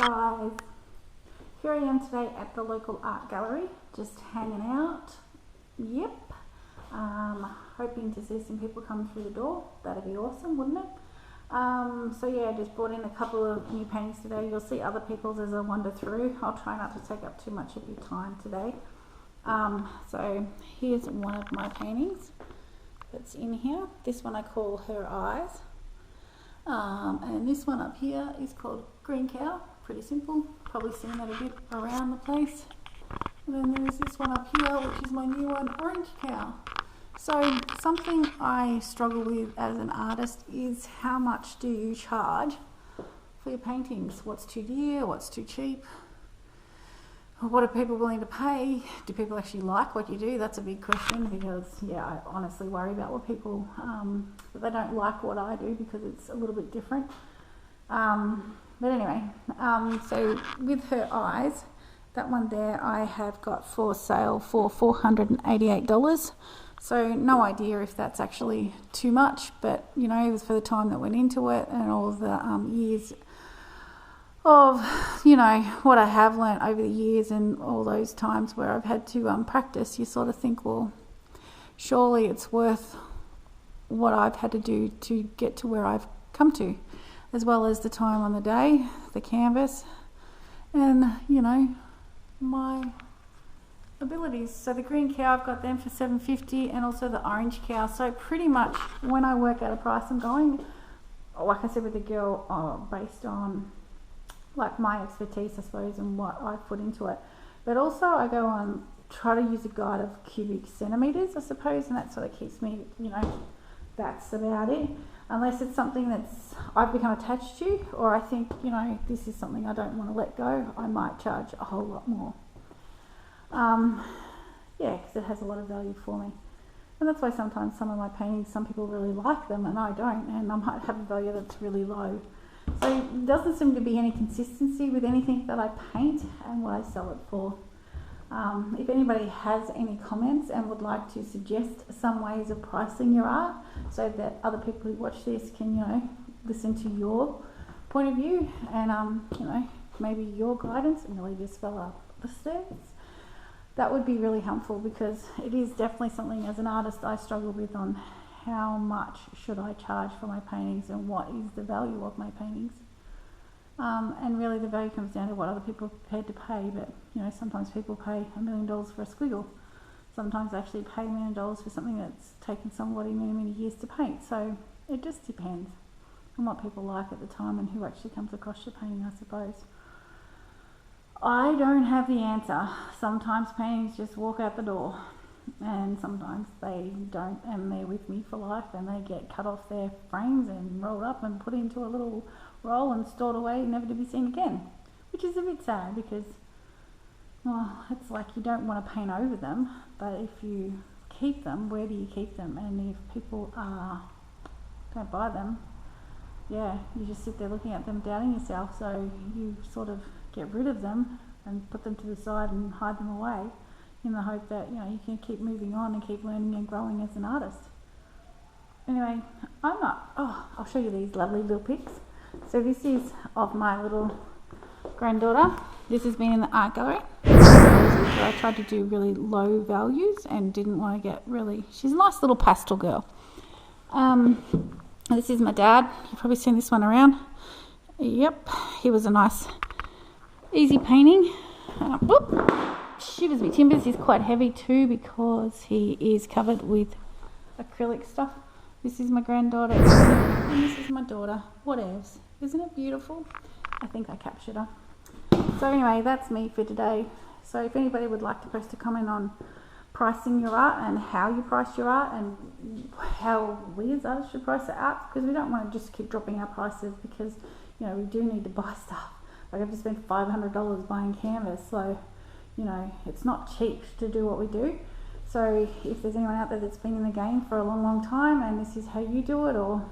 guys, here I am today at the local art gallery, just hanging out. Yep, hoping to see some people come through the door. That'd be awesome, wouldn't it? So yeah, I just brought in a couple of new paintings today. You'll see other people's as I wander through. I'll try not to take up too much of your time today. So here's one of my paintings that's in here. This one I call Her Eyes. And this one up here is called Green Cow. Pretty simple, probably seen that a bit around the place. And then there's this one up here, which is my new one, Orange Cow. So something I struggle with as an artist is how much do you charge for your paintings? What's too dear, what's too cheap? What are people willing to pay? Do people actually like what you do? That's a big question, because yeah, I honestly worry about what people, that they don't like what I do because it's a little bit different. But anyway, so with Her Eyes, that one there I have got for sale for $488. So no idea if that's actually too much, but you know, it was for the time that went into it and all of the years of, you know, what I have learnt over the years and all those times where I've had to practice. You sort of think, well, surely it's worth what I've had to do to get to where I've come to, as well as the time on the day, the canvas, and you know, my abilities. So the Green Cow, I've got them for $7.50, and also the Orange Cow. So pretty much when I work out a price, I'm going, like I said with the girl, based on like my expertise, I suppose, and what I've put into it. But also I go on, try to use a guide of cubic centimeters, I suppose, and that sort of keeps me, you know, that's about it. Unless it's something that's I've become attached to, or I think, you know, this is something I don't want to let go, I might charge a whole lot more. Yeah, because it has a lot of value for me. And that's why sometimes some of my paintings, some people really like them and I don't, and I might have a value that's really low. So there doesn't seem to be any consistency with anything that I paint and what I sell it for. If anybody has any comments and would like to suggest some ways of pricing your art so that other people who watch this can, you know, listen to your point of view and, you know, maybe your guidance, and really just fell up the stairs, that would be really helpful, because it is definitely something as an artist I struggle with on how much should I charge for my paintings and what is the value of my paintings. And really the value comes down to what other people are prepared to pay. But you know, sometimes people pay $1 million for a squiggle. Sometimes they actually pay $1 million for something that's taken somebody many years to paint. So it just depends on what people like at the time and who actually comes across your painting, I suppose. I don't have the answer. Sometimes paintings just walk out the door, and sometimes they don't, and they're with me for life, and they get cut off their frames and rolled up and put into a little roll and stored away, never to be seen again, which is a bit sad, because, well, it's like you don't want to paint over them, but if you keep them, where do you keep them? And if people don't buy them, yeah, you just sit there looking at them, doubting yourself. So you sort of get rid of them and put them to the side and hide them away, in the hope that, you know, you can keep moving on and keep learning and growing as an artist. Anyway, I'll show you these lovely little pics. So this is of my little granddaughter. This has been in the art gallery. I tried to do really low values and didn't want to get really, she's a nice little pastel girl. This is my dad. You've probably seen this one around. Yep, he was a nice easy painting. Shivers me timbers. He's quite heavy too, because he is covered with acrylic stuff. This is my granddaughter, and this is my daughter. What else? Isn't it beautiful? I think I captured her. So anyway, that's me for today. So if anybody would like to post a comment on pricing your art and how you price your art and how we as artists should price our art, because we don't want to just keep dropping our prices, because, you know, we do need to buy stuff. Like, I've just spent $500 buying canvas, so, you know, it's not cheap to do what we do. So if there's anyone out there that's been in the game for a long time and this is how you do it, or,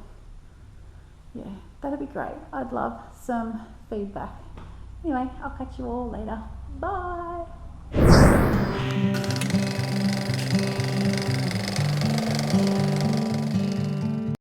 yeah, that'd be great. I'd love some feedback. Anyway, I'll catch you all later. Bye.